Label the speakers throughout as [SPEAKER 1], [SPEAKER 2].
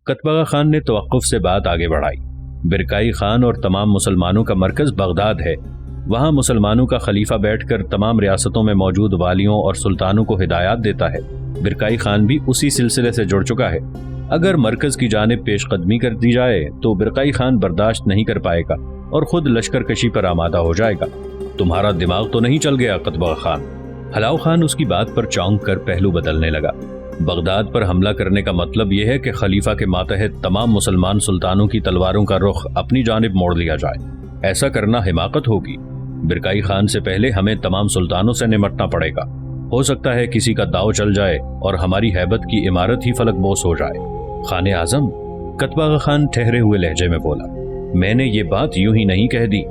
[SPEAKER 1] कतबगा खान ने तवक्कुफ से बात आगे बढ़ाई। बिरकाई खान और तमाम मुसलमानों का मरकज बगदाद है। वहाँ मुसलमानों का खलीफा बैठकर तमाम रियासतों में मौजूद वालियों और सुल्तानों को हिदायत देता है। बिरकाई खान भी उसी सिलसिले से जुड़ चुका है। अगर मरकज की जानिब पेशकदमी कर दी जाए तो बिरकाई खान बर्दाश्त नहीं कर पाएगा और खुद लश्करकशी पर आमादा हो जाएगा। तुम्हारा दिमाग तो नहीं चल गया कतबगा खान? हलाव खान उसकी बात पर चौंक कर पहलू बदलने लगा। बगदाद पर हमला करने का मतलब यह है कि खलीफा के मातहत तमाम मुसलमान सुल्तानों की तलवारों का रुख अपनी जानिब मोड़ लिया जाए। ऐसा करना हिमाकत होगी। बिरकाई खान से पहले हमें तमाम सुल्तानों से निमटना पड़ेगा। हो सकता है किसी का दाव चल जाए और हमारी हैबत की इमारत ही फलकबोस हो जाए। खाने आजम, कतबगा खान ठहरे हुए लहजे में बोला, मैंने ये बात यूं ही नहीं कह दी।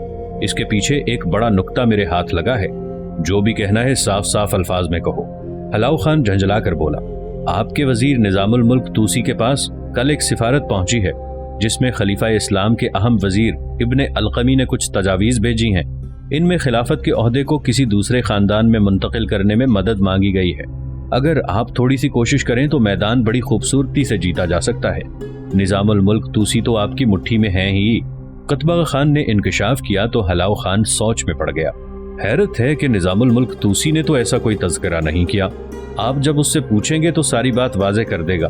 [SPEAKER 1] इसके पीछे एक बड़ा नुक्ता मेरे हाथ लगा है। जो भी कहना है साफ साफ अल्फाज में कहो। हलाव खान झंझला कर बोला, आपके वजीर निजामुल मुल्क तूसी के पास कल एक सिफारत पहुंची है जिसमें खलीफा इस्लाम के अहम वजीर इब्ने अलकमी ने कुछ तजावीज़ भेजी हैं। इनमें खिलाफत के ओहदे को किसी दूसरे खानदान में मुंतकिल करने में मदद मांगी गई है। अगर आप थोड़ी सी कोशिश करें तो मैदान बड़ी खूबसूरती से जीता जा सकता है। निजामुल मुल्क तूसी तो आपकी मुट्ठी में है ही। कतबगा खान ने इंकशाफ किया तो हलाव खान सोच में पड़ गया। हैरत है कि निजामुल मुल्क तूसी ने तो ऐसा कोई तज़किरा नहीं किया। आप जब उससे पूछेंगे तो सारी बात वाज़ेह कर देगा।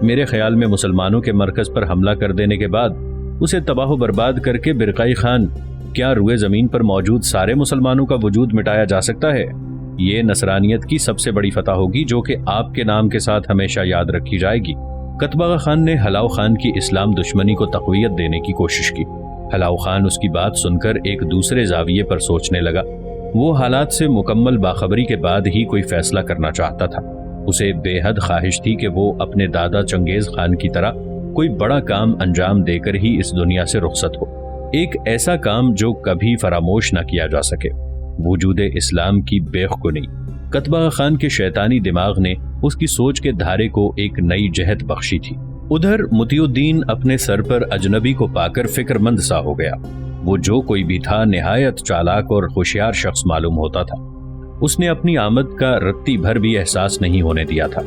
[SPEAKER 1] मेरे ख्याल में मुसलमानों के मरकज पर हमला कर देने के बाद उसे तबाह बर्बाद करके बिरकाई खान क्या रुए ज़मीन पर मौजूद सारे मुसलमानों का वजूद मिटाया जा सकता है? ये नसरानियत की सबसे बड़ी फतह होगी जो कि आपके नाम के साथ हमेशा याद रखी जाएगी। कतबगा खान ने हलाव खान की इस्लाम दुश्मनी को तक़वियत देने की कोशिश की। हलाव खान उसकी बात सुनकर एक दूसरे जाविये पर सोचने लगा। वो हालात से मुकम्मल बाखबरी के बाद ही कोई फैसला करना चाहता था। उसे बेहद ख्वाहिश थी कि वो अपने दादा चंगेज खान की तरह कोई बड़ा काम अंजाम देकर ही इस दुनिया से रुखसत हो। एक ऐसा काम जो कभी फरामोश न किया जा सके, वजूद इस्लाम की बेखुनी। कतबगा खान के शैतानी दिमाग ने उसकी सोच के धारे को एक नई जहत बख्शी थी। उधर मुतियुद्दीन अपने सर पर अजनबी को पाकर फिक्रमंद सा हो गया। वो जो कोई भी था निहायत चालाक और होशियार शख्स मालूम होता था। उसने अपनी आमद का रत्ती भर भी एहसास नहीं होने दिया था।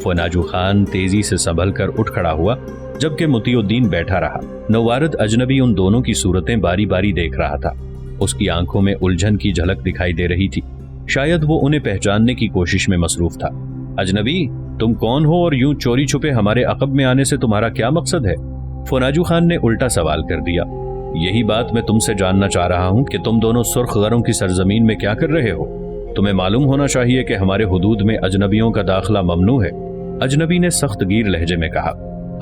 [SPEAKER 1] फनाजू खान तेजी से संभल कर उठ खड़ा हुआ जबकि मुतियुद्दीन बैठा रहा। नवारद अजनबी उन दोनों की सूरतें बारी बारी देख रहा था। उसकी आंखों में उलझन की झलक दिखाई दे रही थी। शायद वो उन्हें पहचानने की कोशिश में मसरूफ था। अजनबी, तुम कौन हो और यूं चोरी छुपे हमारे अक़ब में आने से तुम्हारा क्या मकसद है? फनाजू खान ने उल्टा सवाल कर दिया। यही बात मैं तुमसे जानना चाह रहा हूं कि तुम दोनों सुर्ख गरों की सरजमीन में क्या कर रहे हो? तुम्हें मालूम होना चाहिए कि हमारे हुदूद में अजनबियों का दाखिला ममनू है। अजनबी ने सख्त गीर लहजे में कहा,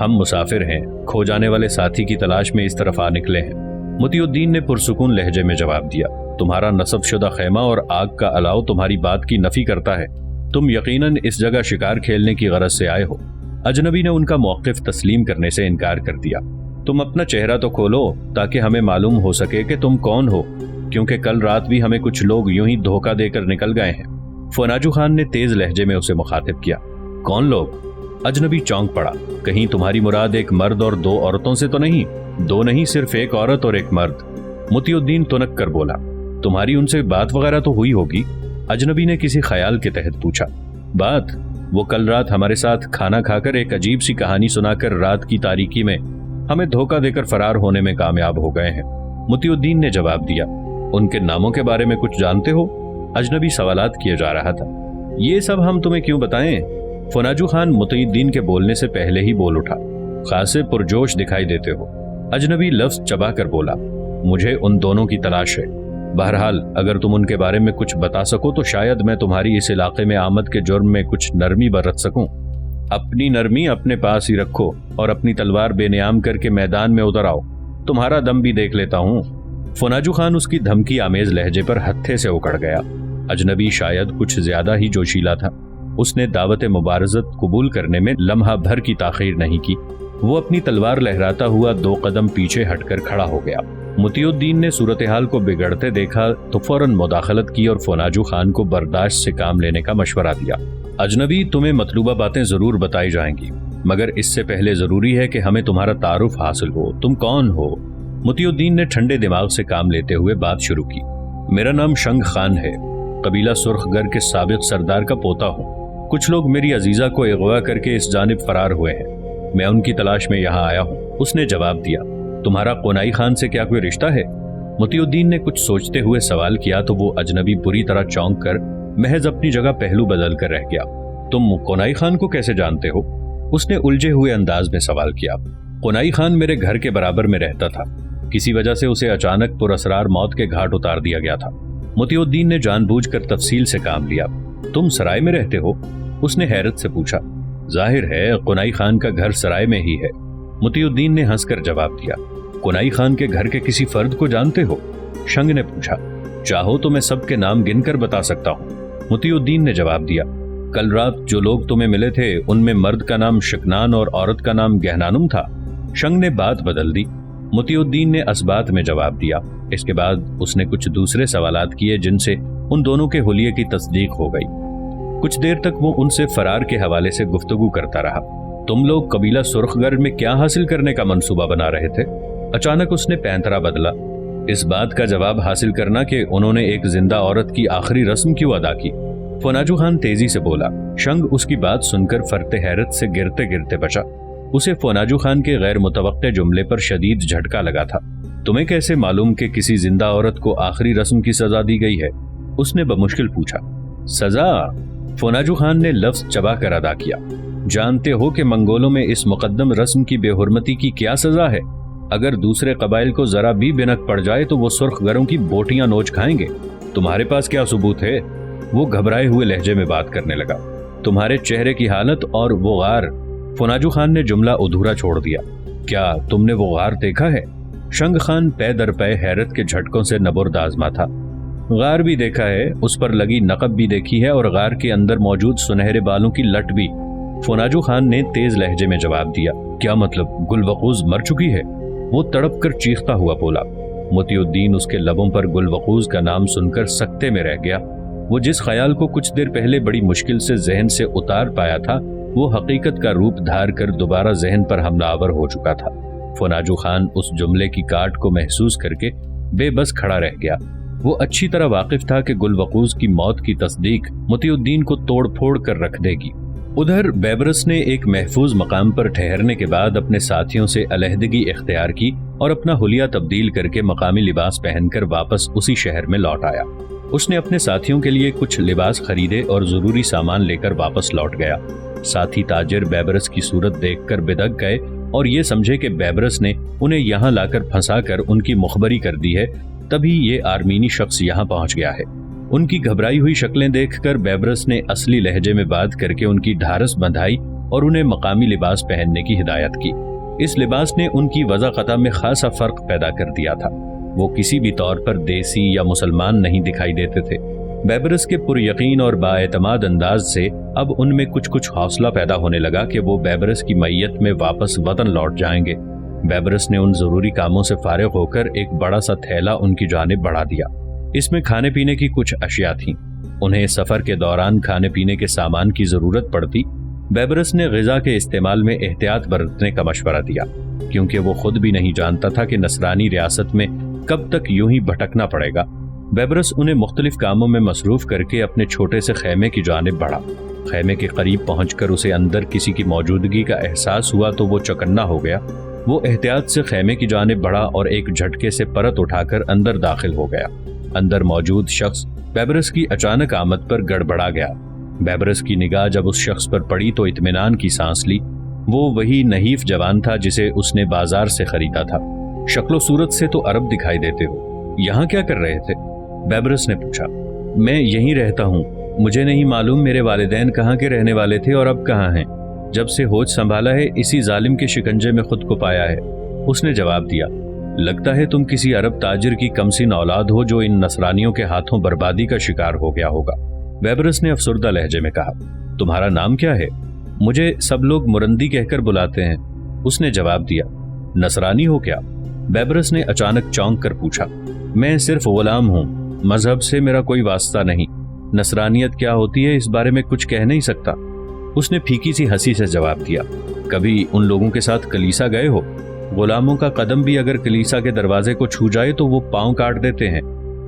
[SPEAKER 1] हम मुसाफिर हैं, खो जाने वाले साथी की तलाश में इस तरफ आ निकले हैं। मुतियुद्दीन ने पुरसुकून लहजे में जवाब दिया, तुम्हारा नसब शुदा खैमा और आग का अलाव तुम्हारी बात की नफी करता है। तुम यकीनन इस जगह शिकार खेलने की गरज से आए हो। अजनबी ने उनका मौक़िफ़ तस्लीम करने से इनकार कर दिया। तुम अपना चेहरा तो खोलो ताकि हमें मालूम हो सके कि तुम कौन हो, क्योंकि कल रात भी हमें कुछ लोग यूं ही धोखा देकर निकल गए हैं। फनाजू खान ने तेज लहजे में उसे मुखातिब किया। कौन लोग? अजनबी चौंक पड़ा। कहीं तुम्हारी मुराद एक मर्द और दो औरतों से तो नहीं? दो नहीं, सिर्फ एक औरत और एक मर्द। मुतियुद्दीन तुनक कर बोला, तुम्हारी उनसे बात वगैरह तो हुई होगी? अजनबी ने किसी ख्याल के तहत पूछा। बात? वो कल रात हमारे साथ खाना खाकर एक अजीब सी कहानी सुनाकर रात की तारीकी में हमें धोखा देकर फरार होने में कामयाब हो गए हैं। मुतियुद्दीन ने जवाब दिया। उनके नामों के बारे में कुछ जानते हो? अजनबी सवालात किए जा रहा था। ये सब हम तुम्हें क्यों बताएं? फनाजू खान मुतियुद्दीन के बोलने से पहले ही बोल उठा। खासे पुरजोश दिखाई देते हो। अजनबी लफ्ज चबा कर बोला, मुझे उन दोनों की तलाश है। बहरहाल अगर तुम उनके बारे में कुछ बता सको तो शायद मैं तुम्हारी इस इलाके में आमद के जुर्म में कुछ नरमी बरत सकूं। अपनी नरमी अपने पास ही रखो और अपनी तलवार बेनियाम करके मैदान में उतर आओ। तुम्हारा दम भी देख लेता हूं। फनाजू खान उसकी धमकी आमेज लहजे पर हत्थे से उकड़ गया। अजनबी शायद कुछ ज्यादा ही जोशीला था। उसने दावत मुबारजत कबूल करने में लम्हा भर की ताखीर नहीं की। वो अपनी तलवार लहराता हुआ 2 कदम पीछे हटकर खड़ा हो गया। मुतियुद्दीन ने सूरत हाल को बिगड़ते देखा तो फौरन मुदाखलत की और फनाजू खान को बर्दाश्त से काम लेने का मशवरा दिया। अजनबी, तुम्हें मतलूबा बातें जरूर बताई जाएंगी, मगर इससे पहले जरूरी है कि हमें तुम्हारा तारुफ हासिल हो। तुम कौन हो? मुतियुद्दीन ने ठंडे दिमाग से काम लेते हुए बात शुरू की। मेरा नाम शंग खान है, कबीला सुर्खगर के साबिक सरदार का पोता हूँ। कुछ लोग मेरी अजीजा को अगवा करके इस जानिब फरार हुए हैं। मैं उनकी तलाश में यहाँ आया हूँ। उसने जवाब दिया, तुम्हारा कोनाई खान से क्या कोई रिश्ता है? मोतियुद्दीन ने कुछ सोचते हुए सवाल किया तो वो अजनबी बुरी तरह चौंक कर महज अपनी जगह पहलू बदल कर रह गया। तुम कोनाई खान को कैसे जानते हो? उसने उलझे हुए अंदाज में सवाल किया। कोनाई खान मेरे घर के बराबर में रहता था। किसी वजह से उसे अचानक पुरअसरार मौत के घाट उतार दिया गया था। मोतियुद्दीन ने जानबूझकर तफसील से काम लिया। तुम सराय में रहते हो? उसने हैरत से पूछा। जाहिर है कोनाई खान का घर सराय में ही है। मोतियुद्दीन ने हंसकर जवाब दिया। कोनाई खान के घर के किसी फर्द को जानते हो? शंग ने पूछा। चाहो तो मैं सबके नाम गिनकर बता सकता हूँ। मोतियुद्दीन ने जवाब दिया। कल रात जो लोग तुम्हें मिले थे उनमें मर्द का नाम शकनान और औरत का नाम गहनानुम था। शंग ने बात बदल दी। मोतियुद्दीन ने असबात में जवाब दिया। इसके बाद उसने कुछ दूसरे सवालात किए जिनसे उन दोनों के हुलिये की तस्दीक हो गई। कुछ देर तक वो उनसे फरार के हवाले से गुफ्तगू करता रहा। तुम लोग कबीला सुर्खगर में क्या हासिल करने का मंसूबा बना रहे थे? अचानक उसने पैंतरा बदला। इस बात का जवाब हासिल करना कि उन्होंने एक जिंदा औरत की आखिरी रस्म क्यों अदा की। फोनाजू खान तेजी से बोला। शंग उसकी बात सुनकर फरते हैरत से गिरते गिरते बचा। उसे फोनाजू खान के गैर मुतवक्के जुमले पर शदीद झटका लगा था। तुम्हें कैसे मालूम कि किसी जिंदा औरत को आखिरी रस्म की सजा दी गई है? उसने बमुश्किल पूछा। सजा? फोनाजू खान ने लफ्ज चबा कर अदा किया। जानते हो कि मंगोलों में इस मुकद्दम रस्म की बेहुरमती की क्या सजा है? अगर दूसरे कबाइल को जरा भी बिनक पड़ जाए तो वो सुर्खगरों की बोटियां नोच खाएंगे। तुम्हारे पास क्या सबूत है? वो घबराए हुए लहजे में बात करने लगा। तुम्हारे चेहरे की हालत और वो गार। फोनाजू खान ने जुमला अधूरा छोड़ दिया। क्या तुमने वो गार देखा है? शंग खान पै दर पै हैरत के झटकों से नबुर्दाजमा था। गार भी देखा है, उस पर लगी नकब भी देखी है और गार के अंदर मौजूद सुनहरे बालों की लट भी। फोनाजू खान ने तेज लहजे में जवाब दिया। क्या मतलब? गुलवकूज मर चुकी है? वो तड़प कर चीखता हुआ बोला। मोतियुद्दीन उसके लबों पर गुलवकूज का नाम सुनकर सकते में रह गया। वो जिस ख्याल को कुछ देर पहले बड़ी मुश्किल से जहन से उतार पाया था वो हकीकत का रूप धार कर दोबारा जहन पर हमलावर हो चुका था। फोनाजू खान उस जुमले की काट को महसूस करके बेबस खड़ा रह गया। वो अच्छी तरह वाकिफ था कि गुलवकूज की मौत की तस्दीक मोतियुद्दीन को तोड़ फोड़ कर रख देगी। उधर बैबरस ने एक महफूज मकाम पर ठहरने के बाद अपने साथियों से अलहदगी इख्तियार की और अपना हुलिया तब्दील करके मकामी लिबास पहनकर वापस उसी शहर में लौट आया। उसने अपने साथियों के लिए कुछ लिबास खरीदे और जरूरी सामान लेकर वापस लौट गया। साथी ताजिर बैबरस की सूरत देखकर बिदक गए और ये समझे कि बैबरस ने उन्हें यहाँ लाकर फंसाकर उनकी मुखबरी कर दी है, तभी ये आर्मीनी शख्स यहाँ पहुँच गया है। उनकी घबराई हुई शक्लें देखकर बैबरस ने असली लहजे में बात करके उनकी ढारस बंधाई और उन्हें मकामी लिबास पहनने की हिदायत की। इस लिबास ने उनकी वज़ाक़ता में खासा फर्क पैदा कर दिया था। वो किसी भी तौर पर देसी या मुसलमान नहीं दिखाई देते थे। बैबरस के पुरयकीन और बाएतमाद अंदाज से अब उनमें कुछ कुछ हौसला पैदा होने लगा कि वो बैबरस की मैयत में वापस वतन लौट जाएंगे। बैबरस ने उन जरूरी कामों से फारिग होकर एक बड़ा सा थैला उनकी जानिब बढ़ा दिया। इसमें खाने पीने की कुछ अशिया थीं। उन्हें सफर के दौरान खाने पीने के सामान की जरूरत पड़ती। बैबरस ने ग़िज़ा के इस्तेमाल में एहतियात बरतने का मशवरा दिया, क्योंकि वो खुद भी नहीं जानता था कि नसरानी रियासत में कब तक यूं ही भटकना पड़ेगा। बैबरस उन्हें मुख्तलिफ कामों में मसरूफ करके अपने छोटे से खैमे की जानिब बढ़ा। खैमे के करीब पहुंचकर उसे अंदर किसी की मौजूदगी का एहसास हुआ तो वो चौकन्ना हो गया। वो एहतियात से खैमे की जानिब बढ़ा और एक झटके से परत उठाकर अंदर दाखिल हो गया। अंदर मौजूद शख्स बैबरस की अचानक आमद पर गड़बड़ा गया। बैबरस की निगाह जब उस शख्स पर पड़ी तो इत्मीनान की सांस ली। वो वही नहीफ जवान था जिसे उसने बाजार से खरीदा था। शक्लो सूरत से तो अरब दिखाई देते हो, यहाँ क्या कर रहे थे? बैबरस ने पूछा। मैं यहीं रहता हूँ, मुझे नहीं मालूम मेरे वालिदैन कहाँ के रहने वाले थे और अब कहाँ हैं। जब से होश संभाला है इसी जालिम के शिकंजे में खुद को पाया है, उसने जवाब दिया। लगता है तुम किसी अरब ताजिर की कमसिन औलाद हो जो इन नसरानियों के हाथों बर्बादी का शिकार हो गया होगा। बैबरस ने अफसुर्दा लहजे में कहा। तुम्हारा नाम क्या है? मुझे सब लोग मुरंदी कहकर बुलाते हैं, उसने जवाब दिया। नसरानी हो क्या? बैबरस ने अचानक चौंक कर पूछा। मैं सिर्फ गुलाम हूँ, मजहब से मेरा कोई वास्ता नहीं। नसरानियत क्या होती है इस बारे में कुछ कह नहीं सकता, उसने फीकी सी हंसी से जवाब दिया। कभी उन लोगों के साथ कलीसा गए हो? गुलामों का कदम भी अगर कलीसा के दरवाजे को छू जाए तो वो पांव काट देते हैं।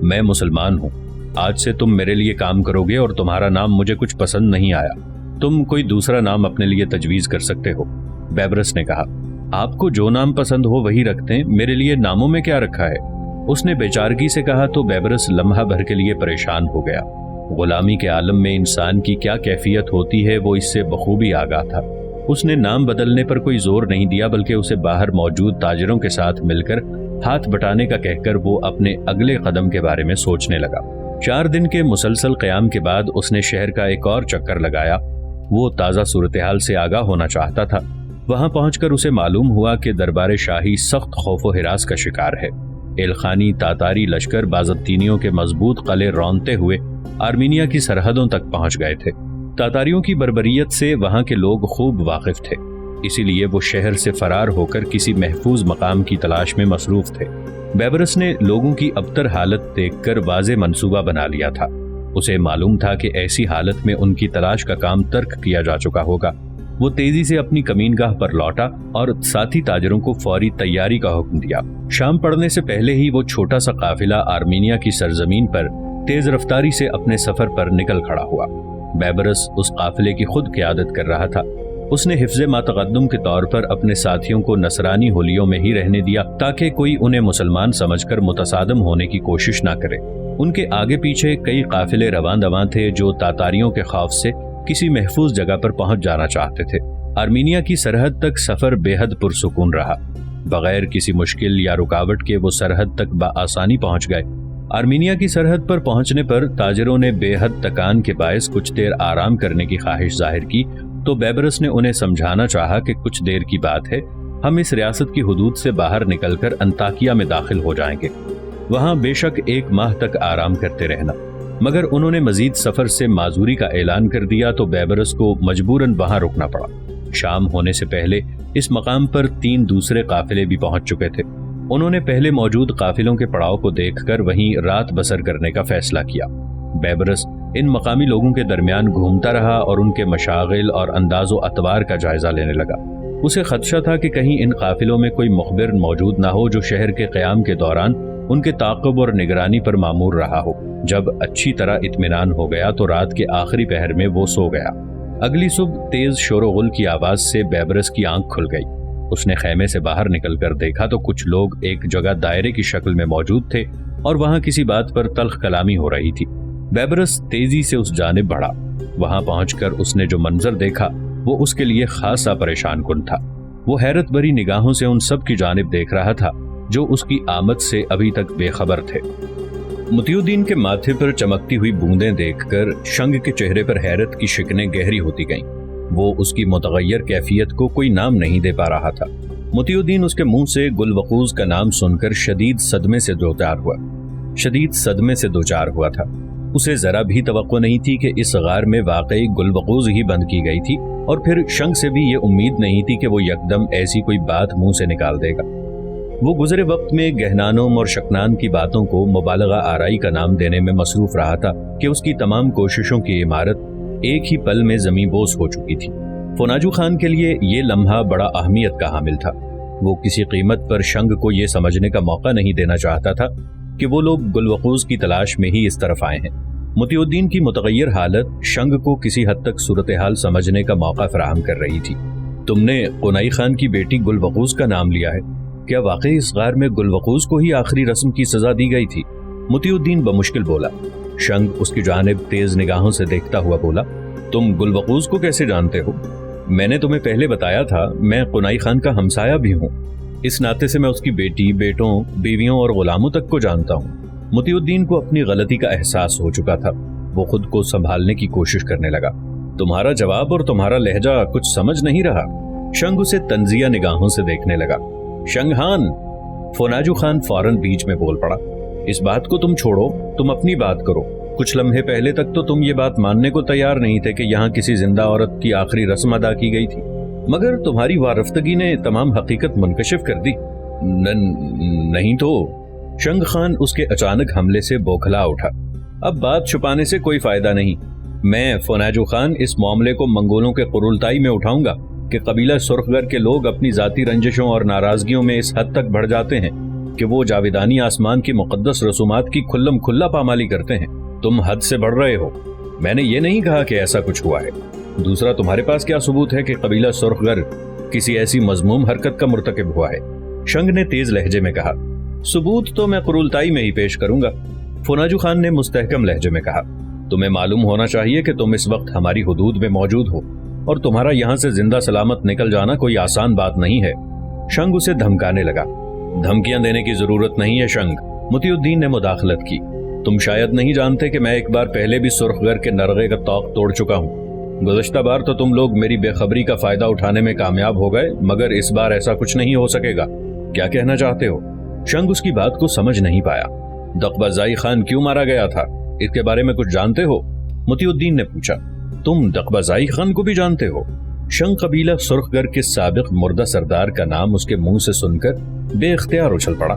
[SPEAKER 1] मैं मुसलमान हूँ। आज से तुम मेरे लिए काम करोगे और तुम्हारा नाम मुझे कुछ पसंद नहीं आया। तुम कोई दूसरा नाम अपने लिए तजवीज कर सकते हो। بیبرس نے کہا، آپ کو جو نام پسند ہو وہی رکھتے ہیں، میرے لیے ناموں میں کیا رکھا ہے؟ اس نے بیچارگی سے کہا تو بیبرس لمحہ بھر کے لیے پریشان ہو گیا۔ غلامی کے عالم میں انسان کی کیا کیفیت ہوتی ہے وہ اس سے بخوبی آگاہ تھا۔ اس نے نام بدلنے پر کوئی زور نہیں دیا، بلکہ اسے باہر موجود تاجروں کے ساتھ مل کر ہاتھ بٹانے کا کہہ کر وہ اپنے اگلے قدم کے بارے میں سوچنے لگا۔ 4 دن کے مسلسل قیام کے بعد اس نے شہر کا ایک اور چکر لگایا۔ وہ تازہ صورتحال سے آگاہ ہونا چاہتا تھا۔ وہاں پہنچ کر اسے معلوم ہوا کہ دربار شاہی سخت خوف و ہراس کا شکار ہے۔ ایلخانی تاتاری لشکر بازنطینیوں کے مضبوط قلعے رونتے ہوئے آرمینیا کی سرحدوں تک پہنچ گئے تھے۔ تاتاریوں کی بربریت سے وہاں کے لوگ خوب واقف تھے، اسی لیے وہ شہر سے فرار ہو کر کسی محفوظ مقام کی تلاش میں مصروف تھے۔ بیبرس نے لوگوں کی ابتر حالت دیکھ کر واضح منصوبہ بنا لیا تھا۔ اسے معلوم تھا کہ ایسی حالت میں ان کی تلاش کا کام ترک کیا جا چکا ہوگا۔ وہ تیزی سے اپنی کمین گاہ پر لوٹا اور ساتھی تاجروں کو فوری تیاری کا حکم دیا۔ شام پڑنے سے پہلے ہی وہ چھوٹا سا قافلہ آرمینیا کی سرزمین پر تیز رفتاری سے اپنے سفر پر نکل کھڑا ہوا۔ بیبرس اس قافلے کی خود قیادت کر رہا تھا۔ اس نے حفظ ماتقدم کے طور پر اپنے ساتھیوں کو نصرانی ہولیوں میں ہی رہنے دیا تاکہ کوئی انہیں مسلمان سمجھ کر متصادم ہونے کی کوشش نہ کرے۔ ان کے آگے پیچھے کئی قافلے رواں دواں تھے جو تاتاریوں کے خوف سے کسی محفوظ جگہ پر پہنچ جانا چاہتے تھے۔ آرمینیا کی سرحد تک سفر بے حد پرسکون رہا۔ بغیر کسی مشکل یا رکاوٹ کے وہ سرحد تک بآسانی پہنچ گئے۔ آرمینیا کی سرحد پر پہنچنے پر تاجروں نے بے حد تکان کے باعث کچھ دیر آرام کرنے کی خواہش ظاہر کی تو بیبرس نے انہیں سمجھانا چاہا کہ کچھ دیر کی بات ہے، ہم اس ریاست کی حدود سے باہر نکل کر انطاکیہ میں داخل ہو جائیں گے، وہاں بے شک 1 ماہ تک آرام کرتے رہنا۔ مگر انہوں نے مزید سفر سے معذوری کا اعلان کر دیا تو بیبرس کو مجبوراً وہاں رکنا پڑا۔ شام ہونے سے پہلے اس مقام پر 3 دوسرے قافلے بھی پہنچ چکے تھے۔ انہوں نے پہلے موجود قافلوں کے پڑاؤ کو دیکھ کر وہیں رات بسر کرنے کا فیصلہ کیا۔ بیبرس ان مقامی لوگوں کے درمیان گھومتا رہا اور ان کے مشاغل اور انداز و اطوار کا جائزہ لینے لگا۔ اسے خدشہ تھا کہ کہیں ان قافلوں میں کوئی مخبر موجود نہ ہو جو شہر کے قیام کے دوران ان کے تعاقب اور نگرانی پر مامور رہا ہو۔ جب اچھی طرح اطمینان ہو گیا تو رات کے آخری پہر میں وہ سو گیا۔ اگلی صبح تیز شور و غل کی آواز سے بیبرس کی آنکھ کھل گئی۔ اس نے خیمے سے باہر نکل کر دیکھا تو کچھ لوگ ایک جگہ دائرے کی شکل میں موجود تھے اور وہاں کسی بات پر تلخ کلامی ہو رہی تھی۔ بیبرس تیزی سے اس جانب بڑھا۔ وہاں پہنچ کر اس نے جو منظر دیکھا وہ اس کے لیے خاصا پریشان کن تھا۔ وہ حیرت بھری نگاہوں سے ان سب کی جانب دیکھ رہا تھا جو اس کی آمد سے ابھی تک بے خبر تھے۔ مطیع الدین کے ماتھے پر چمکتی ہوئی بوندیں دیکھ کر شنگ کے چہرے پر حیرت کی شکنیں گہری ہوتی گئیں۔ وہ اس کی متغیر کیفیت کو کوئی نام نہیں دے پا رہا تھا۔ مطیع الدین اس کے منہ سے گل وقوز کا نام سن کر شدید صدمے سے دوچار ہوا تھا۔ اسے ذرا بھی توقع نہیں تھی کہ اس غار میں واقعی گل وقوز ہی بند کی گئی تھی، اور پھر شنگ سے بھی یہ امید نہیں تھی کہ وہ یکدم ایسی کوئی بات منہ سے نکال دے گا۔ وہ گزرے وقت میں گہنانم اور شکنان کی باتوں کو مبالغہ آرائی کا نام دینے میں مصروف رہا تھا کہ اس کی تمام کوششوں کی عمارت ایک ہی پل میں زمیں بوس ہو چکی تھی۔ فوناجو خان کے لیے یہ لمحہ بڑا اہمیت کا حامل تھا۔ وہ کسی قیمت پر شنگ کو یہ سمجھنے کا موقع نہیں دینا چاہتا تھا کہ وہ لوگ گل وقوز کی تلاش میں ہی اس طرف آئے ہیں۔ مطیع الدین کی متغیر حالت شنگ کو کسی حد تک صورتحال سمجھنے کا موقع فراہم کر رہی تھی۔ تم نے قنائی خان کی بیٹی گل وقوز کا نام لیا ہے، کیا واقعی اس غار میں گل وقوز کو ہی آخری رسم کی سزا دی گئی تھی؟ مطیع الدین بمشکل بولا۔ شنگ اس کی جانب تیز نگاہوں سے دیکھتا ہوا بولا، تم گل وقوز کو کیسے جانتے ہو؟ میں نے تمہیں پہلے بتایا تھا میں قنائی خان کا ہمسایہ بھی ہوں، اس ناطے سے میں اس کی بیٹی، بیٹوں، بیویوں اور غلاموں تک کو جانتا ہوں۔ مطیع الدین کو اپنی غلطی کا احساس ہو چکا تھا۔ وہ خود کو سنبھالنے کی کوشش کرنے لگا۔ تمہارا جواب اور تمہارا لہجہ کچھ سمجھ نہیں رہا۔ شنگ اسے تنزیہ نگاہوں سے دیکھنے لگا۔ شنگ خان، فوناجو خان فوراً بیچ میں بول پڑا، اس بات کو تم چھوڑو، تم اپنی بات کرو۔ کچھ لمحے پہلے تک تو تم یہ بات ماننے کو تیار نہیں تھے کہ یہاں کسی زندہ عورت کی آخری رسم ادا کی گئی تھی، مگر تمہاری وارفتگی نے تمام حقیقت منکشف کر دی۔ نہیں تو؟ شنگ خان اس کے اچانک حملے سے بوکھلا اٹھا۔ اب بات چھپانے سے کوئی فائدہ نہیں۔ میں فوناجو خان اس معاملے کو منگولوں کے قرولتائی میں اٹھاؤں گا کہ قبیلہ سرخگر کے لوگ اپنی ذاتی رنجشوں اور ناراضگیوں میں اس حد تک بڑھ جاتے ہیں کہ وہ جاویدانی آسمان کی مقدس رسومات کی کھلم کھلا پامالی کرتے ہیں۔ تم حد سے بڑھ رہے ہو۔ میں نے یہ نہیں کہا کہ ایسا کچھ ہوا ہے۔ دوسرا، تمہارے پاس کیا ثبوت ہے کہ قبیلہ سرخگر کسی ایسی مذموم حرکت کا مرتکب ہوا ہے؟ شنگ نے تیز لہجے میں کہا۔ ثبوت تو میں قرولتائی میں ہی پیش کروں گا، فوناجو خان نے مستحکم لہجے میں کہا۔ تمہیں معلوم ہونا چاہیے کہ تم اس وقت ہماری حدود میں موجود ہو اور تمہارا یہاں سے زندہ سلامت نکل جانا کوئی آسان بات نہیں ہے۔ شنگ اسے دھمکانے لگا۔ دھمکیاں دینے کی ضرورت نہیں ہے شنگ، متی الدین نے مداخلت کی۔ تم شاید نہیں جانتے کہ میں ایک بار پہلے بھی سرخ گر کے نرغے کا طوق توڑ چکا ہوں۔ گزشتہ بار تو تم لوگ میری بے خبری کا فائدہ اٹھانے میں کامیاب ہو گئے، مگر اس بار ایسا کچھ نہیں ہو سکے گا۔ کیا کہنا چاہتے ہو؟ شنگ اس کی بات کو سمجھ نہیں پایا۔ دقبزائی خان کیوں مارا گیا تھا، اس کے بارے میں کچھ جانتے ہو؟ متی الدین نے پوچھا۔ تم دقبزائی خان کو بھی جانتے ہو؟ شنگ قبیلہ سرخ گر کے سابق مردہ سردار کا نام اس کے منہ سے سن کر بے اختیار اچھل پڑا۔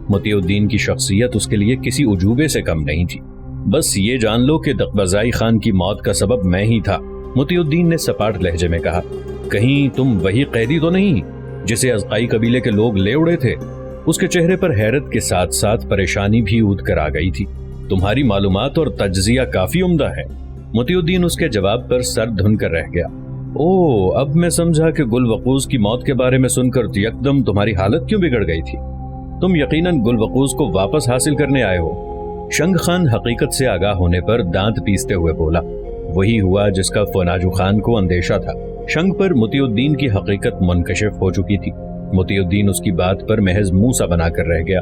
[SPEAKER 1] متی الدین کی شخصیت اس کے لیے کسی عجوبے سے کم نہیں تھی۔ بس یہ جان لو کہ دقبزائی خان کی موت کا سبب میں ہی تھا، متی الدین نے سپاٹ لہجے میں کہا۔ کہیں تم وہی قیدی تو نہیں جسے ازقائی قبیلے کے لوگ لے اڑے تھے؟ اس کے چہرے پر حیرت کے ساتھ ساتھ پریشانی بھی اود کر آ گئی تھی۔ تمہاری معلومات اور تجزیہ کافی عمدہ ہے۔ متی الدین اس کے جواب پر سر دھن کر رہ گیا۔ اب میں سمجھا کہ گل وقوز کی موت کے بارے میں سن کر یکدم تمہاری حالت کیوں بگڑ گئی تھی۔ تم یقیناً گل وقوز کو واپس حاصل کرنے آئے ہو۔ شنگ خان حقیقت سے آگاہ ہونے پر دانت پیستے ہوئے بولا۔ وہی ہوا جس کا فوناجو خان کو اندیشہ تھا۔ شنگ پر متی الدین کی حقیقت منکشف ہو چکی تھی۔ متی الدین اس کی بات پر محض منہ سا بنا کر رہ گیا۔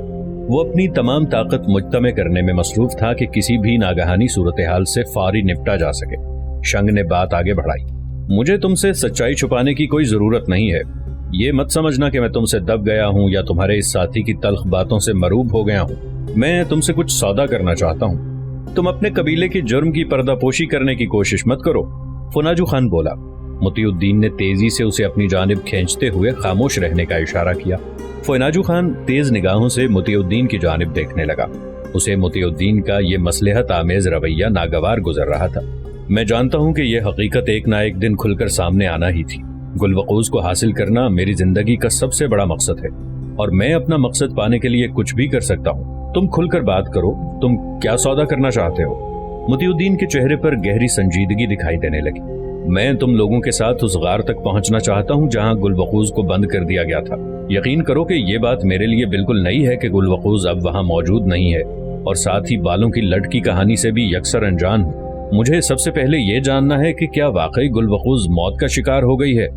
[SPEAKER 1] وہ اپنی تمام طاقت مجتمع کرنے میں مصروف تھا کہ کسی بھی ناگہانی صورتحال سے فوری نپٹا جا سکے۔ شنگ نے بات آگے بڑھائی۔ مجھے تم سے سچائی چھپانے کی کوئی ضرورت نہیں ہے۔ یہ مت سمجھنا کہ میں تم سے دب گیا ہوں یا تمہارے اس ساتھی کی تلخ باتوں سے مروب ہو گیا ہوں۔ میں تم سے کچھ سودا کرنا چاہتا ہوں۔ تم اپنے قبیلے کی جرم کی پردہ پوشی کرنے کی کوشش مت کرو، فوناجو خان بولا۔ متی الدین نے تیزی سے اسے اپنی جانب کھینچتے ہوئے خاموش رہنے کا اشارہ کیا۔ فوناجو خان تیز نگاہوں سے متی الدین کی جانب دیکھنے لگا۔ اسے متی الدین کا یہ مصلحت آمیز رویہ ناگوار گزر رہا تھا۔ میں جانتا ہوں کہ یہ حقیقت ایک نہ ایک دن کھل کر سامنے آنا ہی تھی۔ گل وقوز کو حاصل کرنا میری زندگی کا سب سے بڑا مقصد ہے اور میں اپنا مقصد پانے کے لیے کچھ بھی کر سکتا ہوں۔ تم کھل کر بات کرو، تم کیا سودا کرنا چاہتے ہو؟ متی الدین کے چہرے پر گہری سنجیدگی دکھائی دینے لگی۔ میں تم لوگوں کے ساتھ اس غار تک پہنچنا چاہتا ہوں جہاں گل وقوز کو بند کر دیا گیا تھا۔ یقین کرو کہ یہ بات میرے لیے بالکل نئی ہے کہ گل وقوز اب وہاں موجود نہیں ہے، اور ساتھ ہی بالوں کی لٹ کی کہانی سے بھی یکسر انجان ہوں۔ مجھے سب سے پہلے یہ جاننا ہے کہ کیا واقعی گل وقوز موت کا شکار ہو گئی ہے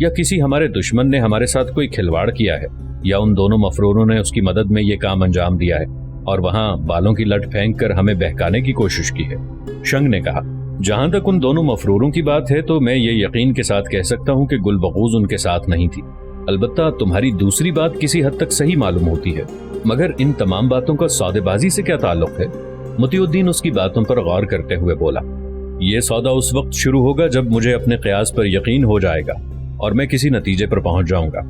[SPEAKER 1] یا کسی ہمارے دشمن نے ہمارے ساتھ کوئی کھلواڑ کیا ہے، یا ان دونوں مفروروں نے اس کی مدد میں یہ کام انجام دیا ہے اور وہاں بالوں کی لٹ پھینک کر ہمیں بہکانے کی کوشش کی ہے۔ شنگ نے کہا۔ جہاں تک ان دونوں مفروروں کی بات ہے تو میں یہ یقین کے ساتھ کہہ سکتا ہوں کہ گل وقوز ان کے ساتھ نہیں تھی۔ البتہ تمہاری دوسری بات کسی حد تک صحیح معلوم ہوتی ہے، مگر ان تمام باتوں کا سودے بازی سے کیا تعلق ہے؟ متی الدین اس کی باتوں پر غور کرتے ہوئے بولا۔ یہ سودا اس وقت شروع ہوگا جب مجھے اپنے قیاس پر یقین ہو جائے گا اور میں کسی نتیجے پر پہنچ جاؤں گا،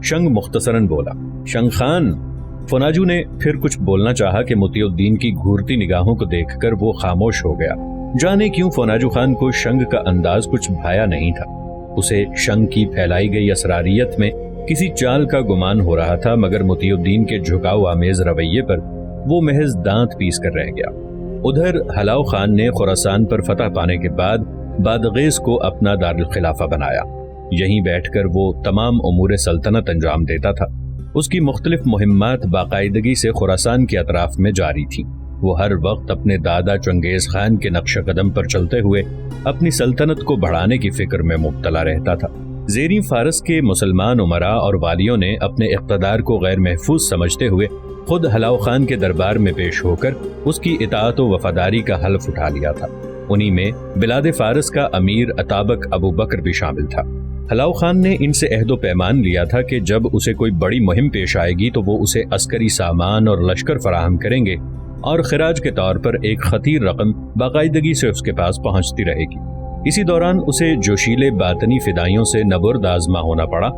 [SPEAKER 1] شنگ مختصراً بولا۔ شنگ خان، فوناجو نے پھر کچھ بولنا چاہا کہ متی الدین کی گھورتی نگاہوں کو دیکھ کر وہ خاموش ہو گیا۔ جانے کیوں فوناجو خان کو شنگ کا انداز کچھ بھایا نہیں تھا۔ اسے شنگ کی پھیلائی گئی اسراریت میں کسی چال کا گمان ہو رہا تھا، مگر متی الدین کے جھکاؤ آمیز رویے پر وہ محض دانت پیس کر رہ گیا۔ ادھر ہلاؤ خان نے خراسان پر فتح پانے کے بعد بادغیس کو اپنا دارالخلافہ بنایا۔ یہیں بیٹھ کر وہ تمام امور سلطنت انجام دیتا تھا۔ اس کی مختلف مہمات باقاعدگی سے خراسان کے اطراف میں جاری تھیں۔ وہ ہر وقت اپنے دادا چنگیز خان کے نقش قدم پر چلتے ہوئے اپنی سلطنت کو بڑھانے کی فکر میں مبتلا رہتا تھا۔ زیریں فارس کے مسلمان امراء اور والیوں نے اپنے اقتدار کو غیر محفوظ سمجھتے ہوئے خود ہلاؤ خان کے دربار میں پیش ہو کر اس کی اطاعت و وفاداری کا حلف اٹھا لیا تھا۔ انہی میں بلاد فارس کا امیر عطابک ابو بکر بھی شامل تھا۔ ہلاؤ خان نے ان سے عہد و پیمان لیا تھا کہ جب اسے کوئی بڑی مہم پیش آئے گی تو وہ اسے عسکری سامان اور لشکر فراہم کریں گے اور خراج کے طور پر ایک خطیر رقم باقاعدگی سے اس کے پاس پہنچتی رہے گی۔ اسی دوران اسے جوشیلے باطنی فدائیوں سے نبرد آزما ہونا پڑا،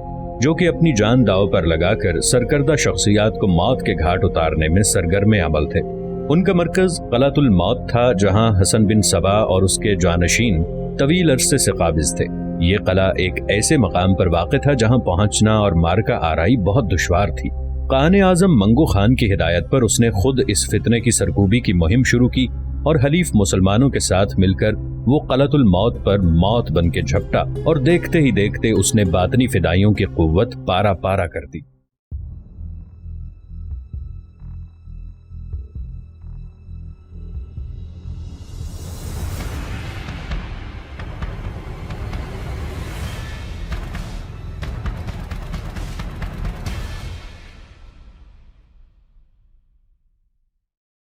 [SPEAKER 1] جو کہ اپنی جان داؤ پر لگا کر سرکردہ شخصیات کو موت کے گھاٹ اتارنے میں سرگرم عمل تھے۔ ان کا مرکز قلعۃ الموت تھا، جہاں حسن بن صبا اور اس کے جانشین طویل عرصے سے قابض تھے۔ یہ قلعہ ایک ایسے مقام پر واقع تھا جہاں پہنچنا اور مارکہ آرائی بہت دشوار تھی۔ قائد اعظم منگو خان کی ہدایت پر اس نے خود اس فتنے کی سرکوبی کی مہم شروع کی اور حلیف مسلمانوں کے ساتھ مل کر وہ قلعۃ الموت پر موت بن کے جھپٹا اور دیکھتے ہی دیکھتے اس نے باطنی فدائیوں کی قوت پارا پارا کر دی۔